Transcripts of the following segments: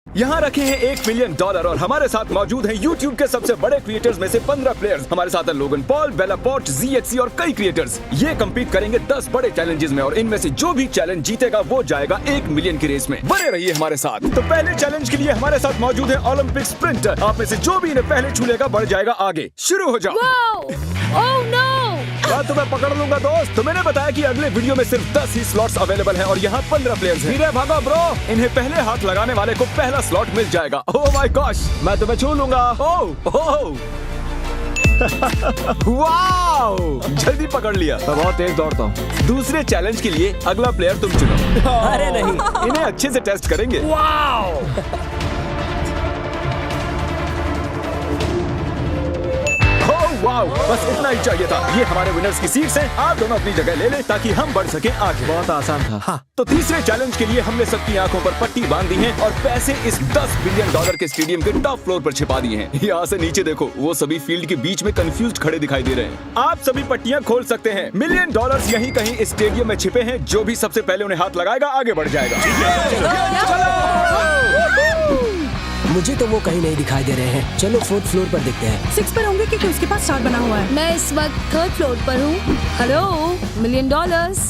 यहाँ रखे हैं $1 मिलियन और हमारे साथ मौजूद हैं YouTube के सबसे बड़े क्रिएटर्स में से 15 प्लेयर्स। हमारे साथ हैं लोगन पॉल, बेला पॉट, ZXC और कई क्रिएटर्स। ये कम्पीट करेंगे 10 बड़े चैलेंजेस में और इनमें से जो भी चैलेंज जीतेगा वो जाएगा 1 मिलियन की रेस में। बने रहिए हमारे साथ। तो पहले चैलेंज के लिए हमारे साथ मौजूद है ओलंपिक स्प्रिंटर। आप में से जो भी इन्हें पहले छू लेगा बढ़ जाएगा आगे। शुरू हो जाओ। तो मैं पकड़ लूंगा दोस्त। तो मैंने बताया कि अगले वीडियो में सिर्फ 10 ही स्लॉट्स अवेलेबल हैं और यहाँ 15 प्लेयर्स हैं। धीरे भागो ब्रो, इन्हें पहले हाथ लगाने वाले को पहला स्लॉट मिल जाएगा। ओह माय गॉश, मैं तुम्हें छू लूंगा। ओह वाओ, जल्दी पकड़ लिया। मैं बहुत तेज दौड़ता हूँ। दूसरे चैलेंज के लिए अगला प्लेयर तुम चुनो। अरे नहीं, इन्हें अच्छे से टेस्ट करेंगे। वाओ, बस इतना ही चाहिए था। ये हमारे विनर्स की सीट्स हैं। आप दोनों अपनी जगह ले लें ताकि हम बढ़ सके आगे। बहुत आसान था। हाँ, तो तीसरे चैलेंज के लिए हमने सबकी आंखों पर पट्टी बांध दी है और पैसे इस $10 बिलियन के स्टेडियम के टॉप फ्लोर पर छिपा दिए हैं। यहाँ से नीचे देखो, वो सभी फील्ड के बीच में कंफ्यूज्ड खड़े दिखाई दे रहे हैं। आप सभी पट्टियाँ खोल सकते हैं। $1 मिलियन यहीं कहीं इस स्टेडियम में छिपे हैं। जो भी सबसे पहले उन्हें हाथ लगाएगा आगे बढ़ जाएगा। मुझे तो वो कहीं नहीं दिखाई दे रहे हैं। चलो 4th फ्लोर पर देखते हैं। 6 पर होंगे क्योंकि उसके पास स्टार बना हुआ है। मैं इस वक्त 3rd फ्लोर पर हूँ। Hello, $1 million.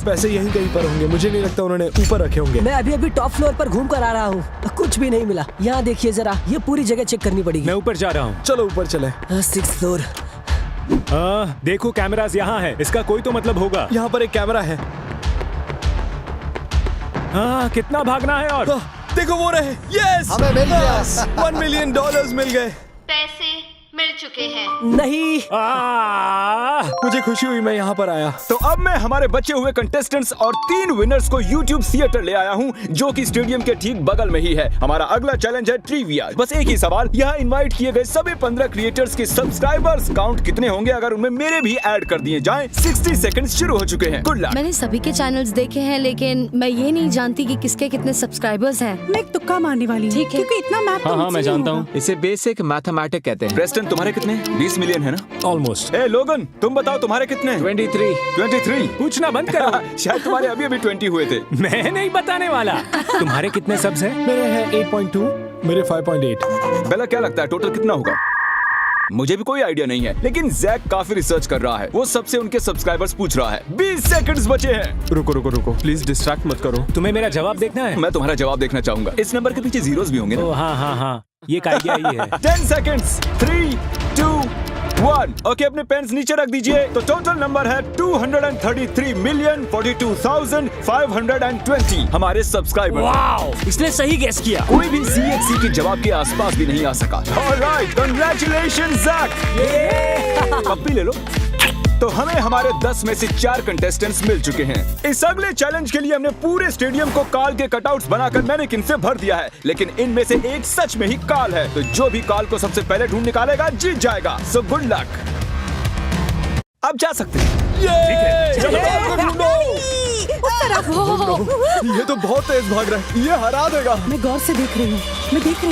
पैसे यहीं कहीं पर होंगे। मुझे नहीं लगता उन्होंने ऊपर रखे होंगे। मैं अभी टॉप फ्लोर पर घूम कर आ रहा हूँ। कुछ भी नहीं मिला। यहाँ देखिए जरा, ये पूरी जगह चेक करनी पड़ेगी। मैं ऊपर जा रहा हूँ। चलो ऊपर चले। 6th floor. देखो कैमरास यहाँ है। इसका कोई तो मतलब होगा। यहाँ पर एक कैमरा है। कितना भागना है और देखो वो रहे। यस, हमें मिल गया। $1 मिलियन मिल गए। पैसे मिल चुके हैं। नहीं, मुझे खुशी हुई मैं यहाँ पर आया। तो अब मैं हमारे बचे हुए कंटेस्टेंट्स और 3 विनर्स को YouTube थिएटर ले आया हूँ, जो कि स्टेडियम के ठीक बगल में ही है। हमारा अगला चैलेंज है ट्रिविया। बस एक ही सवाल, यहाँ इनवाइट किए गए सभी 15 क्रिएटर्स के सब्सक्राइबर्स काउंट कितने होंगे अगर उनमें मेरे भी ऐड कर दिए जाएं। 60 सेकंड शुरू हो चुके हैं। Good luck. मैंने सभी के चैनल्स देखे हैं, लेकिन मैं ये नहीं जानती कि किसके कितने सब्सक्राइबर्स हैं। मैं एक तुक्का मारने वाली हूँ। ठीक है। क्योंकि इतना मैथ तो हाँ मुझसे मैं नहीं जानता होगा। हूँ। इसे बेसिक मैथमेटिक्स कहते हैं। प्रेस्टन, तुम्हारे कितने? 20 मिलियन है ना? ऑलमोस्ट। ए लोगन, तुम बताओ तुम्हारे कितने? 23। पूछना बंद करो। शायद तुम्हारे अभी 20 हुए थे। मैं नहीं बताने वाला। तुम्हारे कितने सब्स हैं? मेरे हैं 8.2, मेरे 5.8। बेला, क्या लगता है टोटल कितना होगा? मुझे भी कोई आइडिया नहीं है, लेकिन जैक काफी रिसर्च कर रहा है। वो सबसे उनके सब्सक्राइबर्स पूछ रहा है। 20 सेकंड्स बचे हैं। रुको, प्लीज डिस्ट्रैक्ट मत करो। तुम्हें मेरा जवाब देखना है? मैं तुम्हारा जवाब देखना चाहूंगा। इस नंबर के पीछे जीरोस भी होंगे ना? ओ हाँ, ये का आइडिया ही है। 10 सेकंड्स। 3, 2, 1। ओके, अपने पेन्स नीचे रख दीजिए। तो टोटल नंबर है 233,042,520 हमारे सब्सक्राइबर। वाओ, इसने सही गेस किया। कोई भी CXC के जवाब के आसपास भी नहीं आ सका। Alright, congratulations Jack. पप्पी ले लो। तो हमें हमारे 10 में से 4 कंटेस्टेंट्स मिल चुके हैं। इस अगले चैलेंज के लिए हमने पूरे स्टेडियम को काल के कटआउट्स बनाकर मैनेकिन से भर दिया है, लेकिन इनमें से एक सच में ही काल है। तो जो भी काल को सबसे पहले ढूंढ निकालेगा जीत जाएगा। So good luck. अब जा सकते हैं। ये तो बहुत तेज भाग रहा है। ये हरा देगा। मैं गौर से देख रही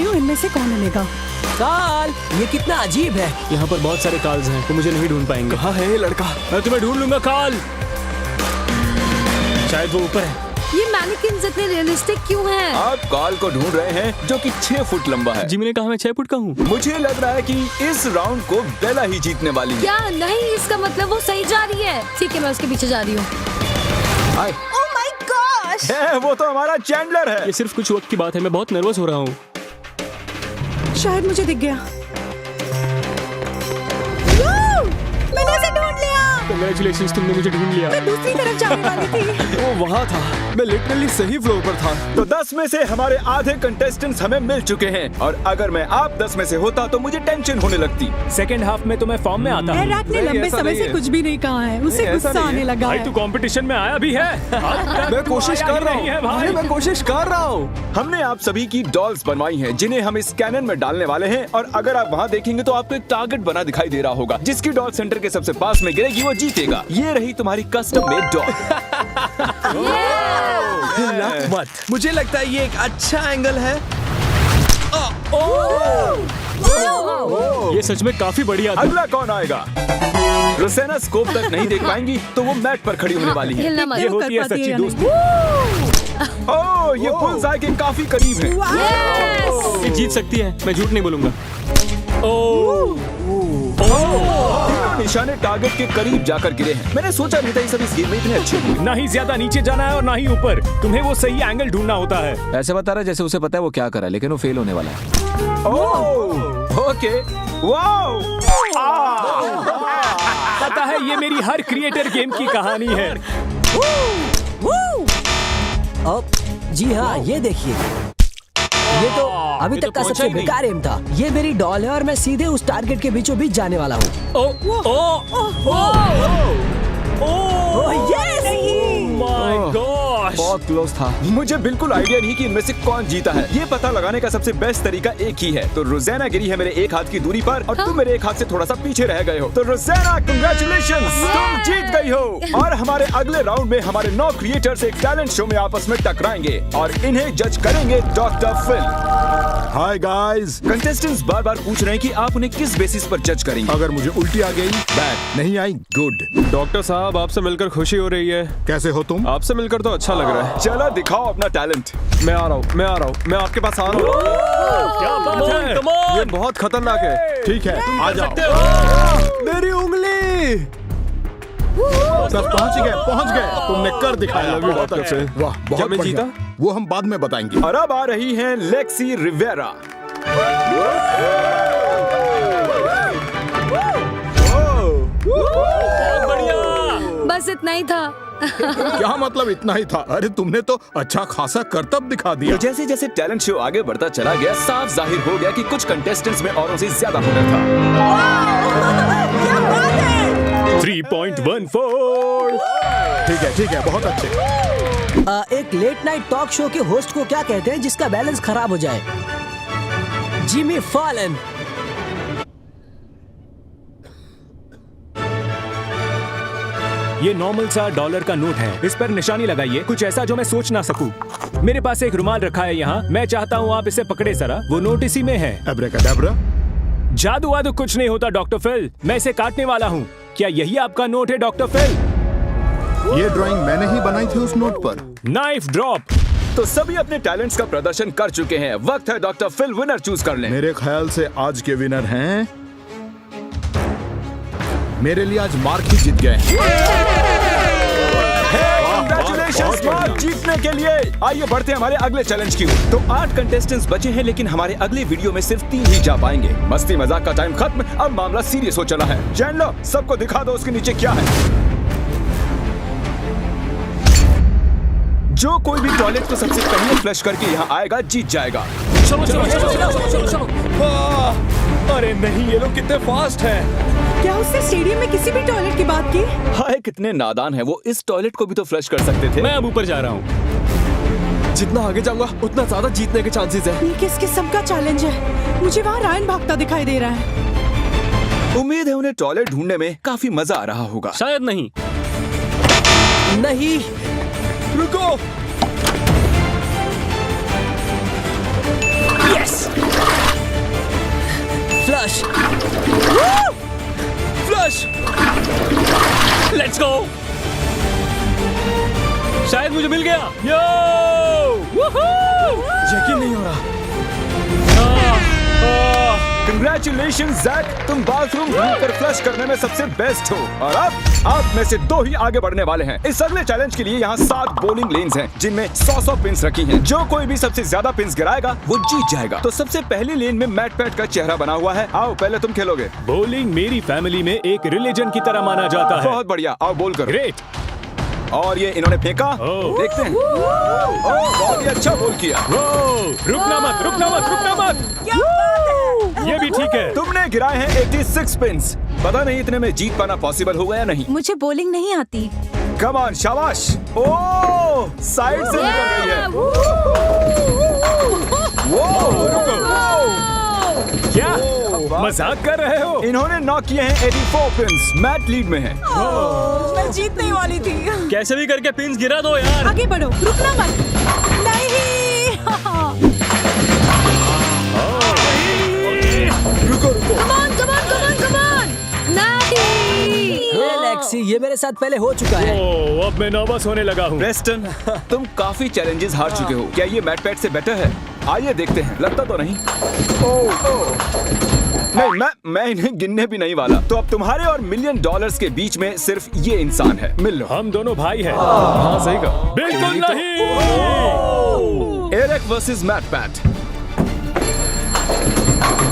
हूँ इनमें से कौन मिलेगा। काल, ये कितना अजीब है। यहाँ पर बहुत सारे कॉल्स हैं, तो मुझे नहीं ढूंढ पाएंगे। कहाँ है ये लड़का? मैं तुम्हें ढूंढ लूंगा काल। शायद वो ऊपर है। ये मैनिकिन्स इतने रियलिस्टिक क्यों हैं? आप काल को ढूंढ रहे हैं जो कि 6 फुट लंबा है। जिमी ने कहा मैं 6 फुट का हूँ। मुझे लग रहा है कि इस राउंड को बेला ही जीतने वाली है। क्या नहीं, इसका मतलब वो सही जा रही है। ठीक है, मैं उसके पीछे जा रही हूँ। Oh my gosh! वो तो हमारा चैंडलर है। ये सिर्फ कुछ वक्त की बात है। मैं बहुत नर्वस हो रहा हूँ। शायद मुझे दिख गया। मैंने उसे ढूंढ लिया। कांग्रेचुलेशंस, तुमने मुझे ढूंढ लिया। मैं दूसरी तरफ जाने वाली थी। वो वहाँ था। मैं लिटरली सही फ्लोर पर था। तो 10 में से हमारे आधे कंटेस्टेंट्स हमें मिल चुके हैं और अगर मैं आप 10 में से होता तो मुझे टेंशन होने लगती। सेकंड हाफ में तो मैं फॉर्म में आता हूँ। एराक ने लंबे ऐसा समय नहीं से है। कुछ भी नहीं कहा है। उसे नहीं, ऐसा गुस्सा नहीं आने है। लगा भाई है। तू कंपटीशन में आया भी है। मैं कोशिश कर रहा हूँ भाई, मैं कोशिश कर रहा हूँ। हमने आप सभी की डॉल्स बनवाई हैं, जिन्हें हम इस कैनन में डालने वाले हैं और अगर आप वहाँ देखेंगे तो आपको एक टारगेट बना दिखाई दे रहा होगा। जिसकी डॉल सेंटर के सबसे पास में गिरेगी वो जीतेगा। ये रही तुम्हारी कस्टम मेड डॉल। मत। मुझे लगता है ये एक अच्छा एंगल है। ये सच में काफी बढ़िया था। अगला कौन आएगा? रोसेना स्कोप तक नहीं देख पाएंगी तो वो मैट पर खड़ी होने वाली है। हिलना मत। ये होती है सच्ची दोस्ती। ओह ये बुल्सआई के काफी करीब है। ये जीत सकती है, मैं झूठ नहीं बोलूंगा। निशाने टारगेट के करीब जाकर गिरे हैं। मैंने सोचा नहीं था ये सब इस गेम में इतने अच्छे होंगे। ना ही ज्यादा नीचे जाना है और ना ही ऊपर। तुम्हें वो सही एंगल ढूंढना होता है। ऐसे बता रहा है जैसे उसे पता है वो क्या कर रहा है, लेकिन वो फेल होने वाला है। ओके, वाओ, पता है ये मेरी हर क्रिएटर गेम की कहानी है। जी हाँ, ये देखिए, ये तो अभी तक का सबसे बेकार एम था। ये मेरी डॉल है और मैं सीधे उस टारगेट के बीचों बीच जाने वाला हूँ। बहुत क्लोज था। मुझे बिल्कुल आइडिया नहीं कि इनमें से कौन जीता है। ये पता लगाने का सबसे बेस्ट तरीका एक ही है। तो रोज़ाना गिरी है मेरे एक हाथ की दूरी पर और तुम मेरे एक हाथ से थोड़ा सा पीछे रह गए हो। तो रोज़ाना, कांग्रेचुलेशंस, तुम जीत गई हो। और हमारे अगले राउंड में हमारे 9 क्रिएटर्स एक टैलेंट शो में आपस में टकराएंगे और इन्हें जज करेंगे doctor Phil. Hi guys, contestants बार बार पूछ रहे हैं कि आप उन्हें किस बेसिस पर जज करेंगे। अगर मुझे उल्टी आ गई, बैड नहीं आई, गुड। डॉक्टर साहब, आपसे मिलकर खुशी हो रही है। कैसे हो तुम? आपसे मिलकर तो अच्छा लग रहा है। चलो दिखाओ अपना टैलेंट। मैं आ रहा हूँ, मैं आपके पास आ रहा हूँ। क्या बात है? ये बहुत खतरनाक है। ठीक है, आ जाओ। मेरी उंगली। सब पहुंच गए, तुमने कर दिखाया। बहुत अच्छे। वाह, क्या बहुत मैं बढ़िया। जीता? वो हम बाद में बताएंगे। और अब आ रही हैं लेक्सी रिवेरा। बस इतना ही था। क्या मतलब इतना ही था? अरे तुमने तो अच्छा खासा करतब दिखा दिया। तो जैसे जैसे टैलेंट शो आगे बढ़ता चला गया, साफ जाहिर हो गया कि कुछ कंटेस्टेंट्स में औरों से ज्यादा हुनर था। 3.14। ठीक है, बहुत अच्छे। एक लेट नाइट टॉक शो के होस्ट को क्या कहते हैं जिसका बैलेंस खराब हो जाए? Jimmy Fallon. ये नॉर्मल सा $1 का नोट है। इस पर निशानी लगाइए, कुछ ऐसा जो मैं सोच ना सकूं। मेरे पास एक रुमाल रखा है यहाँ। मैं चाहता हूँ आप इसे पकड़े जरा। वो नोट इसी में है। अब्राकडाब्रा। जादू वादू कुछ नहीं होता डॉक्टर फिल। मैं इसे काटने वाला हूँ। क्या यही आपका नोट है डॉक्टर फिल? ये ड्राइंग मैंने ही बनाई थी उस नोट पर। Knife drop. तो सभी अपने टैलेंट्स का प्रदर्शन कर चुके हैं। वक्त है डॉक्टर फिल विनर चूज कर लें। मेरे ख्याल से आज के विनर हैं, मेरे लिए आज मार्क ही जीत गए। Congratulations, मार्क जीतने के लिए। आइए बढ़ते हैं हमारे अगले चैलेंज की ओर। तो 8 कंटेस्टेंट्स बचे हैं, लेकिन हमारे अगले वीडियो में सिर्फ 3 ही जा पाएंगे। मस्ती मजाक का टाइम खत्म, अब मामला सीरियस हो चला है। जान लो, सबको दिखा दो उसके नीचे क्या है। जो कोई भी टॉयलेट को सबसे पहले फ्लश करके यहाँ आएगा जीत जाएगा। चलो। अरे नहीं, ये लोग कितने फास्ट हैं। क्या उसने स्टेडियम में किसी भी टॉयलेट की बात की? हाय, कितने नादान है वो। इस टॉयलेट को भी तो फ्लश कर सकते थे। मैं अब ऊपर जा रहा हूँ। जितना आगे जाऊंगा उतना ज्यादा जीतने के चांसेस है। ये किस किस्म का चैलेंज है? मुझे वहाँ रायन भागता दिखाई दे रहा है। उम्मीद है उन्हें टॉयलेट ढूंढने में काफी मजा आ रहा होगा। शायद नहीं। नहीं, रुको। Yes, flush. Flush. Let's go. शायद मुझे मिल गया। यो! यकीन नहीं हो रहा। Congratulations, जैक, तुम बाथरूम ढूंढकर फ्लश करने में सबसे बेस्ट हो। और अब आप में से 2 ही आगे बढ़ने वाले हैं। इस अगले चैलेंज के लिए यहाँ 7 बोलिंग लेन्स हैं, जिनमें 100 पिंस रखी हैं। जो कोई भी सबसे ज्यादा पिंस गिराएगा वो जीत जाएगा। तो सबसे पहली लेन में मैट पैट का चेहरा बना हुआ है। आओ, पहले तुम खेलोगे। बॉलिंग मेरी फैमिली में एक रिलीजन की तरह माना जाता है। बहुत बढ़िया, आओ बोल करो। ग्रेट। और ये इन्होंने फेंका। देखते हैं। बहुत ही अच्छा बोल किया। रुकना मत। ये भी ठीक है। तुमने गिराए हैं 86 पिंस। पता नहीं इतने में जीत पाना पॉसिबल होगा या नहीं। मुझे बॉलिंग नहीं आती। कम ऑन, शाबाश। ओह, साइड से निकल गई है। क्या मजाक कर रहे हो? इन्होंने नॉक किए हैं 84 पिंस। मैट लीड में है। मैं जीतने वाली थी। कैसे भी करके पिंस गिरा दो यार। आगे बढ़ो, रुकना मत। नहीं। Come on, come on, come on, come on! Natty! Lexi, ये मेरे साथ पहले हो चुका है। ओह, अब मैं नर्वस होने लगा हूँ। प्रेस्टन, तुम काफी चैलेंजेस हार चुके हो। क्या ये मैट पैट से बेटर है? आइए देखते हैं। लगता तो नहीं। नहीं, मैं इन्हें गिनने भी नहीं वाला। तो अब तुम्हारे और $1 मिलियन के बीच में सिर्फ ये इंसान है। मिल लो। हम दोनों भाई हैं। हाँ सही कहा। बिल्कुल नहीं। Eric versus Matt Pat.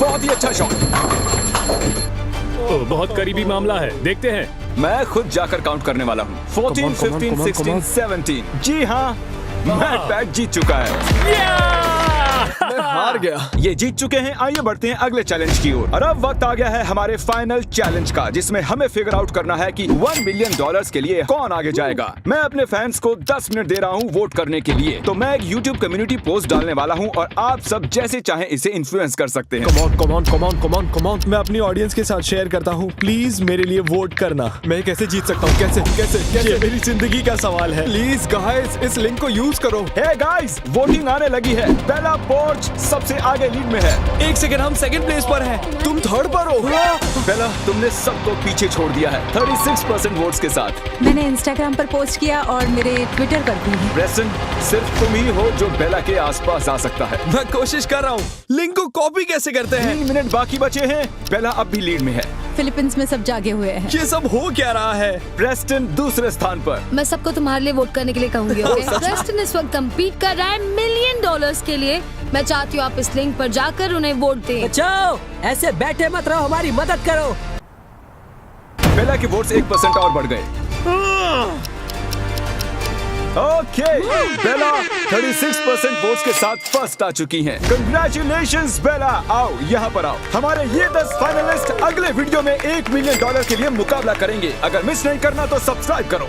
बहुत ही अच्छा शॉट। ओह, बहुत करीबी मामला है। देखते हैं। मैं खुद जाकर काउंट करने वाला हूँ। 14, 15, 16, 17। जी हाँ, मैट पैट जीत चुका है। मैं हार गया। ये जीत चुके हैं। आइए बढ़ते हैं अगले चैलेंज की ओर। और अब वक्त आ गया है हमारे फाइनल चैलेंज का, जिसमें हमें फिगर आउट करना है कि $1 मिलियन के लिए कौन आगे जाएगा। मैं अपने फैंस को 10 मिनट दे रहा हूँ वोट करने के लिए। तो मैं एक YouTube कम्युनिटी पोस्ट डालने वाला हूँ और आप सब जैसे चाहें इसे इन्फ्लुएंस कर सकते हैं। Come on. मैं अपनी ऑडियंस के साथ शेयर करता हूँ। प्लीज मेरे लिए वोट करना। मैं कैसे जीत सकता हूँ? कैसे? ये मेरी जिंदगी का सवाल है। प्लीज गाइस, इस लिंक को यूज करो। हे गाइस, वोटिंग आने लगी है। बेला पोर्च सबसे आगे लीड में है। 1 सेकंड, हम सेकंड प्लेस पर हैं। तुम थर्ड पर हो। बेला, तुमने सबको पीछे छोड़ दिया है 36% वोट्स के साथ। मैंने इंस्टाग्राम पर पोस्ट किया और मेरे ट्विटर पर भी। प्रेस्टन, सिर्फ तुम ही हो जो बेला के आसपास आ सकता है। मैं कोशिश कर रहा हूँ। लिंक को कॉपी कैसे करते हैं? 3 मिनट बाकी बचे हैं। बेला अब भी लीड में है। फिलीपींस में सब जागे हुए हैं। ये सब हो क्या रहा है? प्रेस्टन दूसरे स्थान पर। मैं सबको तुम्हारे लिए वोट करने के लिए कहूंगी। ओके? प्रेस्टन इस वक्त कम्पीट कर रहा है $1 मिलियन के लिए। मैं चाहती हूँ आप इस लिंक पर जाकर उन्हें वोट दें। बचाओ, ऐसे बैठे मत रहो, हमारी मदद करो। बेला के वोट्स 1% और बढ़ गए। ओके, बेला 36% वोट्स के साथ फर्स्ट आ चुकी हैं। कंग्रेचुलेशंस बेला। आओ यहाँ पर आओ। हमारे ये 10 फाइनलिस्ट अगले वीडियो में $1 मिलियन के लिए मुकाबला करेंगे। अगर मिस नहीं करना तो सब्सक्राइब करो।